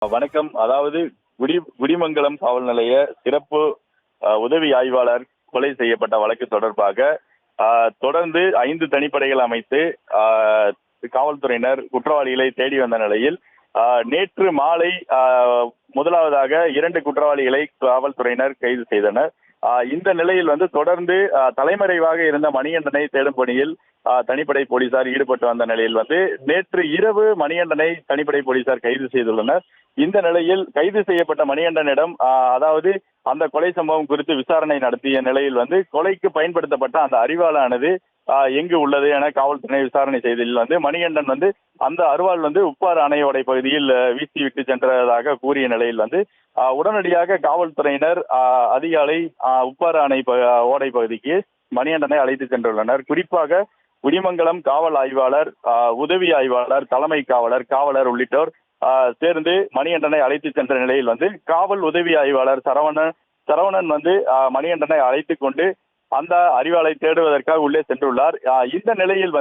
வணக்கம். அதாவது குடிமங்கலம் காவல் நிலைய சிறப்பு உதவி ஆய்வாளர் கொலை செய்யப்பட்ட வழக்கு தொடர்பாக தொடர்ந்து 5 தனிப்படைகள் அமைத்து காவல்துறையினர் குற்றவாளிகளை தேடி வந்த நிலையில் நேற்று மாலை முதலாவதாக 2 குற்றவாளிகளை காவல்துறையினர் கைது செய்தனர். இந்த நிலையில் தொடர்ந்து தலைமறைவாக இருந்த மணிகண்டனை தேடும் பணியில் தனிப்படை போலீசார் ஈடுபட்டு வந்த நிலையில் நேற்று இரவு மணிகண்டனை தனிப்படை போலீசார் கைது செய்துள்ளனர். இந்த நிலையில் கைது செய்யப்பட்ட மணிகண்டனிடம் அதாவது அந்த கொலை சம்பவம் குறித்து விசாரணை நடத்திய நிலையில் கொலைக்கு பயன்படுத்தப்பட்ட அந்த அரிவாளானது எங்கு உள்ளது என காவல்துறை விசாரணை செய்ததில் மணிகண்டன் அந்த அரிவாள் உப்பாறு அணையோடை பகுதியில் வீசி விட்டு சென்றதாக கூறிய நிலையில் உடனடியாக காவல்துறையினர் அதிகாலை உப்பாறு அணை ஓடை பகுதிக்கு மணிகண்டனை அழைத்து சென்றுள்ளனர். குறிப்பாக குடிமங்கலம் காவல் ஆய்வாளர், உதவி ஆய்வாளர், தலைமை காவலர் உள்ளிட்டோர் சேர்ந்து மணிகண்டனை அழைத்து சென்ற நிலையில் காவல் உதவி ஆய்வாளர் சரவணன் மணிகண்டனை அழைத்து கொண்டு அந்த அரிவாளை தேடுவதற்காக உள்ளே சென்றுள்ளார். இந்த நிலையில்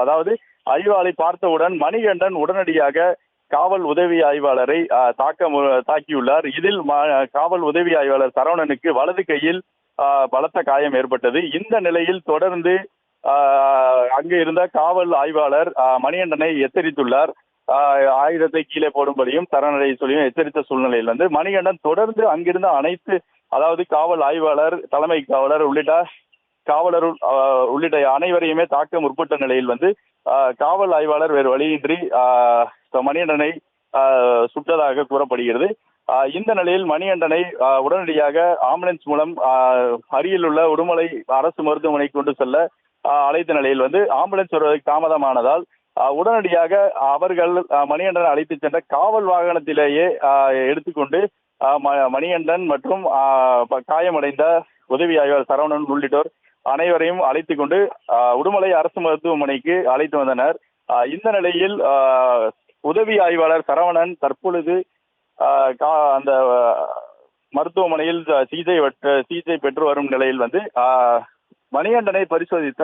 அதாவது அரிவாளை பார்த்தவுடன் மணிகண்டன் உடனடியாக காவல் உதவி ஆய்வாளரை தாக்கியுள்ளார். இதில் காவல் உதவி ஆய்வாளர் சரவணனுக்கு வலது கையில் பலத்த காயம் ஏற்பட்டது. இந்த நிலையில் தொடர்ந்து அங்கு இருந்த காவல் ஆய்வாளர் மணிகண்டனை எச்சரித்துள்ளார். ஆயுதத்தை கீழே போடும்படியும் தரநடை சொல்லியும் எச்சரித்த சூழ்நிலையில் மணிகண்டன் தொடர்ந்து அங்கிருந்த அனைத்து, அதாவது காவல் ஆய்வாளர், தலைமை காவலர் உள்ளிட்ட அனைவரையுமே தாக்க முற்பட்ட நிலையில் காவல் ஆய்வாளர் வேறு வழியின்றி மணிகண்டனை சுட்டதாக கூறப்படுகிறது. இந்த நிலையில் மணிகண்டனை உடனடியாக ஆம்புலன்ஸ் மூலம் அருகில் உள்ள உடுமலை அரசு மருத்துவமனைக்கு கொண்டு செல்ல அழைத்த நிலையில் ஆம்புலன்ஸ் வருவதற்கு தாமதமானதால் உடனடியாக அவர்கள் மணிகண்டனை அழைத்து சென்ற காவல் வாகனத்திலேயே எடுத்துக்கொண்டு மணிகண்டன் மற்றும் காயமடைந்த உதவி ஆய்வாளர் சரவணன் உள்ளிட்டோர் அனைவரையும் அழைத்து கொண்டு உடுமலை அரசு மருத்துவமனைக்கு அழைத்து வந்தனர். இந்த நிலையில் உதவி ஆய்வாளர் சரவணன் தற்பொழுது அந்த மருத்துவமனையில் சிகிச்சை பெற்று வரும் நிலையில் மணிகண்டனை பரிசோதித்த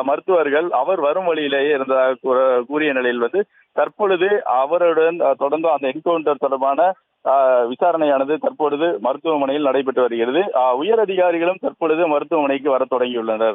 மருத்துவர்கள் அவர் வரும் வழியிலேயே இருந்ததாக கூறிய நிலையில் தற்பொழுது அவருடன் தொடர்ந்து அந்த என்கவுண்டர் தொடர்பான விசாரணையானது தற்பொழுது மருத்துவமனையில் நடைபெற்று வருகிறது. உயர் அதிகாரிகளும் தற்பொழுது மருத்துவமனைக்கு வர தொடங்கியுள்ளனர்.